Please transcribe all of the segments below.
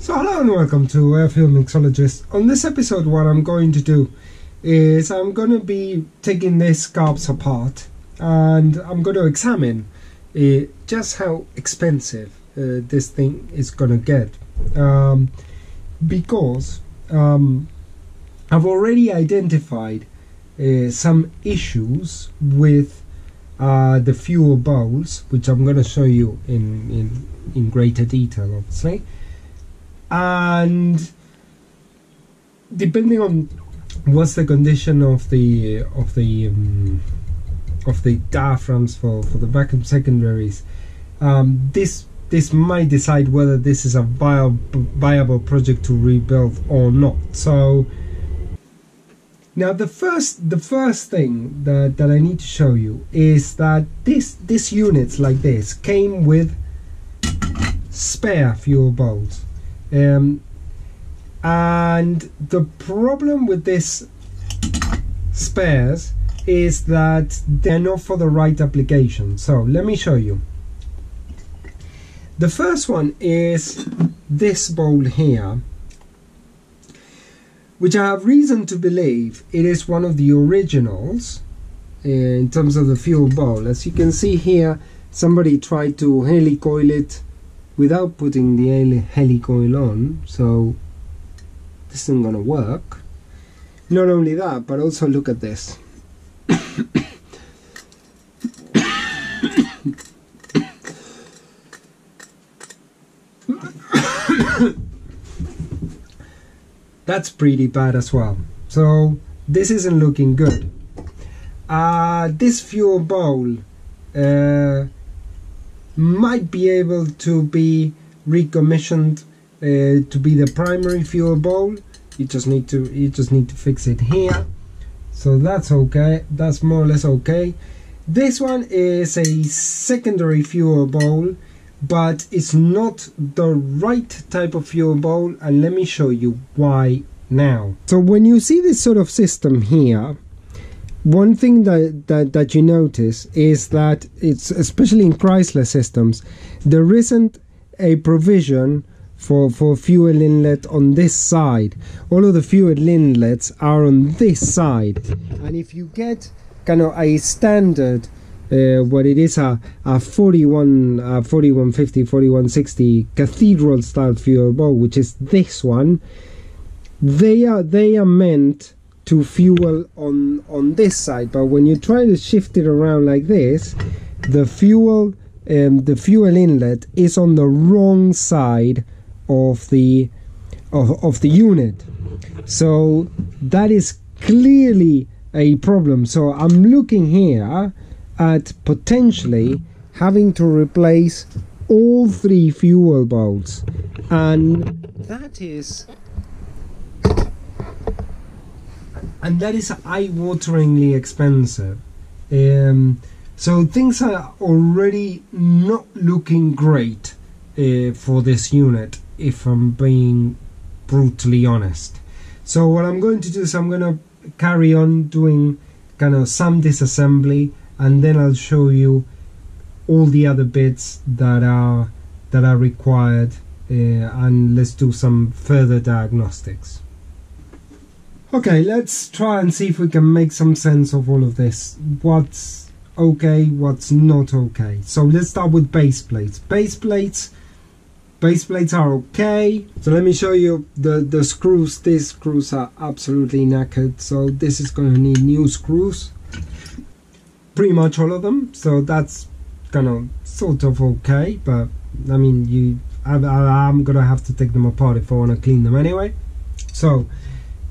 So hello and welcome to Airfield Mixologist. On this episode, what I'm going to do is I'm going to be taking this carbs apart and I'm going to examine just how expensive this thing is going to get, because I've already identified some issues with the fuel bowls, which I'm going to show you in greater detail, obviously. And depending on what's the condition of the diaphragms for the vacuum secondaries, this might decide whether this is a viable project to rebuild or not. So now the first thing that I need to show you is that this units like this came with spare fuel bowls. And the problem with this spares is that they're not for the right application. So let me show you. The first one is this bowl here, which I have reason to believe it is one of the originals in terms of the fuel bowl. As you can see here, somebody tried to helicoil it without putting the helicoil on, so this isn't gonna work. Not only that, but also look at this. That's pretty bad as well. So this isn't looking good. This fuel bowl might be able to be recommissioned to be the primary fuel bowl. You just need to fix it here. So that's okay. That's more or less okay. This one is a secondary fuel bowl, but it's not the right type of fuel bowl, and let me show you why now. So when you see this sort of system here, one thing that you notice is that it's, especially in Chrysler systems, there isn't a provision for fuel inlet on this side. All of the fuel inlets are on this side, and if you get kind of a standard what it is, a 4150 4160 cathedral style fuel bowl, which is this one, they are meant to fuel on this side, but when you try to shift it around like this, the fuel inlet is on the wrong side of the unit. So that is clearly a problem. So I'm looking here at potentially having to replace all three fuel bowls, and that is eye-wateringly expensive. So things are already not looking great for this unit, if I'm being brutally honest. So what I'm going to do is I'm going to carry on doing kind of some disassembly, and then I'll show you all the other bits that are required, and let's do some further diagnostics. Okay, let's try and see if we can make some sense of all of this. What's okay, what's not okay. So let's start with base plates. Base plates are okay. So let me show you the screws. These screws are absolutely knackered, so this is going to need new screws. Pretty much all of them. So that's kind of sort of okay, but I mean, I'm gonna have to take them apart if I want to clean them anyway. So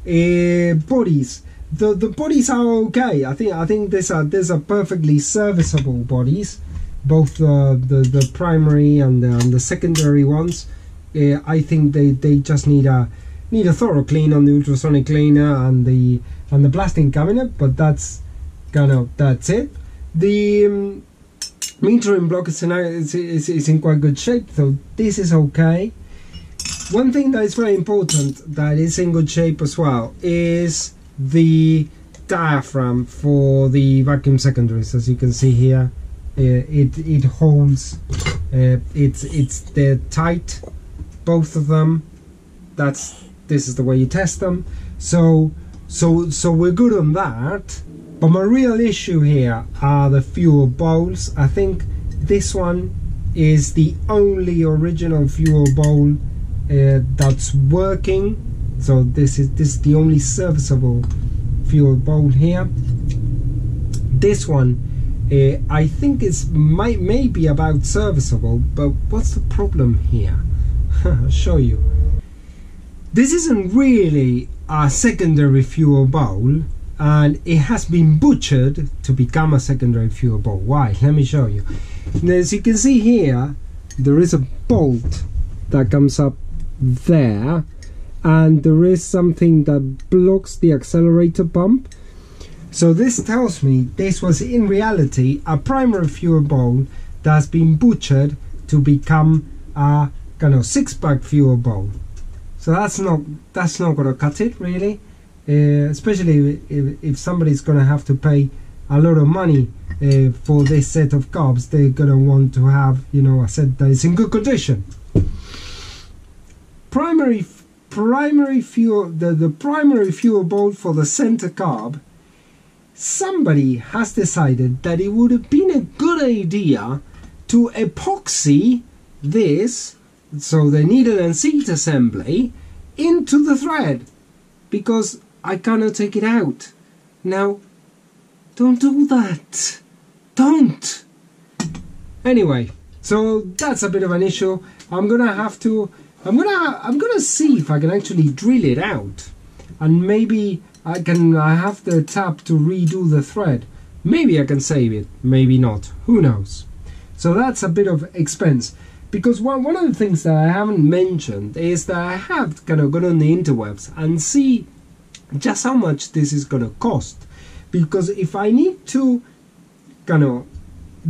bodies, the bodies are okay. I think these are perfectly serviceable bodies, both the primary and the secondary ones. I think they just need a thorough clean on the ultrasonic cleaner and the blasting cabinet, but that's it. The metering block is in quite good shape, so this is okay. One thing that is very important that is in good shape as well is the diaphragm for the vacuum secondaries. As you can see here, it holds, they're tight, both of them. this is the way you test them. So we're good on that. But my real issue here are the fuel bowls. I think this one is the only original fuel bowl that's working. So this is the only serviceable fuel bowl here. This one I think it's maybe about serviceable, but what's the problem here? I'll show you. This isn't really a secondary fuel bowl, and it has been butchered to become a secondary fuel bowl. Why? Let me show you. Now, as you can see here, there is a bolt that comes up there, and there is something that blocks the accelerator pump. So this tells me this was in reality a primary fuel bowl that's been butchered to become a kind of six-pack fuel bowl. So that's not going to cut it really, especially if somebody's going to have to pay a lot of money for this set of carbs. They're going to want to have, you know, a set that is in good condition. Primary fuel, the primary fuel bowl for the center carb. Somebody has decided that it would have been a good idea to epoxy this, so the needle and seat assembly, into the thread, because I cannot take it out. Now, don't do that. Don't. Anyway, so that's a bit of an issue. I'm gonna see if I can actually drill it out, and maybe I have the tab to redo the thread. Maybe I can save it, maybe not, who knows. So that's a bit of expense, because one of the things that I haven't mentioned is that I have kind of gone on the interwebs and see just how much this is going to cost. Because if I need to kind of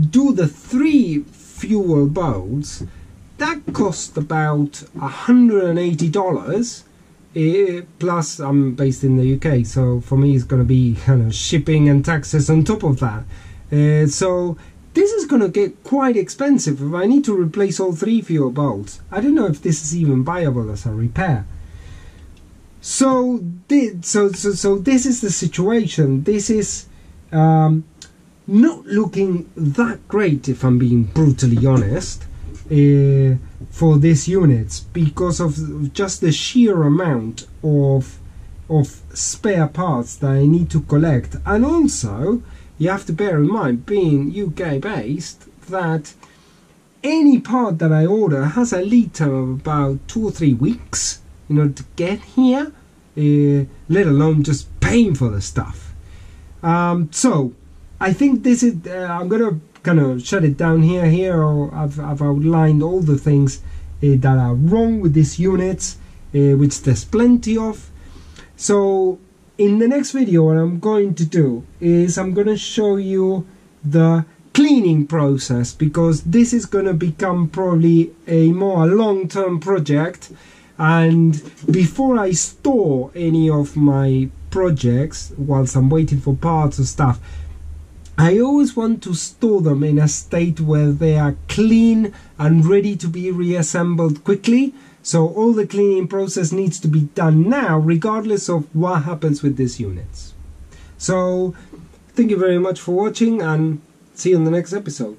do the 3 fuel bowls, that cost about $180. Plus I'm based in the UK, so for me it's going to be kind of shipping and taxes on top of that. So this is going to get quite expensive if I need to replace all 3 fuel bowls. I don't know if this is even viable as a repair. So this is the situation. This is not looking that great, if I'm being brutally honest, for these units, because of just the sheer amount of spare parts that I need to collect. And also you have to bear in mind, being UK based, that any part that I order has a lead time of about 2 or 3 weeks in order to get here, let alone just paying for the stuff. So I think this is I'm gonna kind of shut it down here. I've outlined all the things that are wrong with these units, which there's plenty of. So in the next video, what I'm going to do is I'm going to show you the cleaning process, because this is going to become probably a more long-term project. And before I store any of my projects, whilst I'm waiting for parts or stuff, I always want to store them in a state where they are clean and ready to be reassembled quickly. So all the cleaning process needs to be done now, regardless of what happens with these units. So thank you very much for watching, and see you in the next episode.